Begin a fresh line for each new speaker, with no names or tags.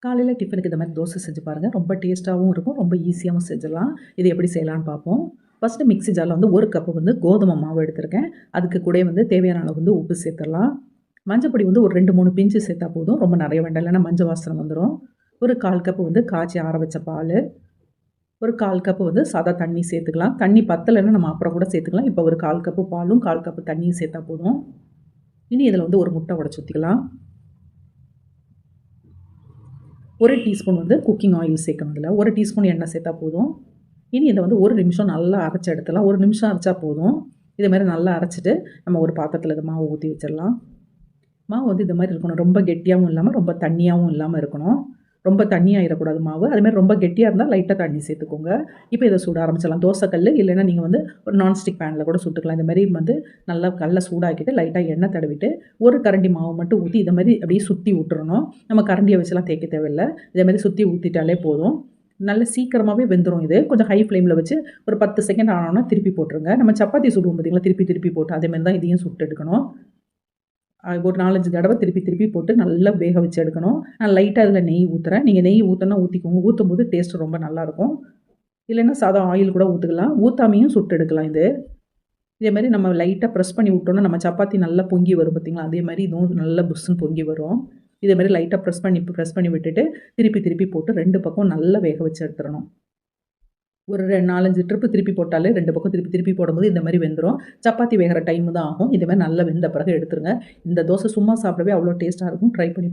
காலையில் டிஃபனுக்கு இந்த மாதிரி தோசை செஞ்சு பாருங்கள். ரொம்ப டேஸ்ட்டாகவும் இருக்கும், ரொம்ப ஈஸியாகவும் செஞ்சிடலாம். இது எப்படி செய்யலான்னு பார்ப்போம். ஃபஸ்ட்டு மிக்ஸி ஜாரில் வந்து 1 கப்பு வந்து கோதுமை மாவு எடுத்திருக்கேன். அதுக்கு கூட வந்து தேவையான அளவு வந்து உப்பு சேர்த்துடலாம். மஞ்சப்பொடி வந்து ஒரு 2, 3 பிஞ்சு சேர்த்தா போதும். ரொம்ப நிறைய வேண்டாம், இல்லைன்னா மஞ்சள் வாசனை வந்துடும். ஒரு 1/4 கப்பு வந்து காய்ச்சி ஆற வச்ச பால், ஒரு 1/4 கப்பு வந்து சாதா தண்ணி சேர்த்துக்கலாம். தண்ணி பத்தலைன்னா நம்ம அப்புறம் கூட சேர்த்துக்கலாம். இப்போ ஒரு 1/4 கப்பு பாலும் 1/4 கப்பு தண்ணியும் சேர்த்தா போதும். இனி இதில் வந்து ஒரு முட்டை உடைச்சு ஊற்றிக்கலாம். 1 டீஸ்பூன் வந்து குக்கிங் ஆயில் சேர்க்கணும். இதில் 1 டீஸ்பூன் எண்ணெய் சேர்த்தா போதும். இனி இதை வந்து 1 நிமிஷம் நல்லா அரைச்சி எடுத்துடலாம். 1 நிமிஷம் அரைச்சா போதும். இது மாதிரி நல்லா அரைச்சிட்டு நம்ம ஒரு பாத்திரத்தில் இந்த மாவை ஊற்றி வச்சிடலாம். மாவு வந்து இது மாதிரி இருக்கணும். ரொம்ப கெட்டியாகவும் இல்லாமல் ரொம்ப தண்ணியாகவும் இல்லாமல் இருக்கணும். ரொம்ப தண்ணியாகிடக்கூடாது மாவு. அதுமாதிரி ரொம்ப கெட்டியாக இருந்தால் லைட்டாக தண்ணி சேர்த்துக்கோங்க. இப்போ இதை சுட ஆரம்பிச்சிடலாம். தோசைக்கல் இல்லைன்னா நீங்கள் வந்து ஒரு நான்ஸ்டிக் பேனில் கூட சுட்டுக்கலாம். இந்த மாதிரி வந்து நல்லா கல்லை சூடாக்கிட்டு லைட்டாக எண்ணெய் தடவிட்டு ஒரு கரண்டி மாவு மட்டும் ஊற்றி இதை மாதிரி அப்படியே சுற்றி விட்டுறணும். நம்ம கரண்டியை வச்சுலாம் தேய்க்க தேவையில்லை. இதேமாதிரி சுற்றி ஊற்றிட்டாலே போதும். நல்ல சீக்கிரமாகவே வெந்துடும். இது கொஞ்சம் ஹை ஃப்ளேமில் வச்சு ஒரு 10 செகண்ட் ஆனோன்னா திருப்பி போட்டுருங்க. நம்ம சப்பாத்தி சுடுவோம் பார்த்தீங்களா, திருப்பி போட்டு அதேமாதிரி தான் இதையும் சுட்டு எடுக்கணும். ஒரு 4, 5 தடவை திருப்பி போட்டு நல்லா வேக வச்சு எடுக்கணும். நான் லைட்டாக அதில் நெய் ஊற்றுறேன். நீங்கள் நெய் ஊற்றினா ஊற்றிக்கோங்க. ஊற்றும்போது டேஸ்ட்டு ரொம்ப நல்லாயிருக்கும். இல்லைன்னா சாதா ஆயில் கூட ஊற்றிக்கலாம். ஊற்றாமையும் சுட்டு எடுக்கலாம். இதேமாதிரி நம்ம லைட்டாக ப்ரெஸ் பண்ணி விட்டோன்னா நம்ம சப்பாத்தி நல்லா பொங்கி வரும் பார்த்தீங்களா, அதே மாதிரி இதுவும் நல்லா புஷ்ஷுன்னு பொங்கி வரும். இதேமாதிரி லைட்டாக ப்ரெஸ் பண்ணி விட்டுட்டு திருப்பி போட்டு 2 பக்கம் நல்லா வேக வச்சு எடுத்துடணும். ஒரு 4, 5 ட்ரிப்பு திருப்பி போட்டாலே 2 பக்கம் திருப்பி போடும்போது இந்த மாதிரி வெந்துடும். சப்பாத்தி வேகிற டைம் தான் ஆகும். இதே மாதிரி நல்லா வெந்த பிறகு எடுத்துருங்க. இந்த தோசை சும்மா சாப்பிடவே அவ்வளோ டேஸ்ட்டாக இருக்கும். ட்ரை பண்ணி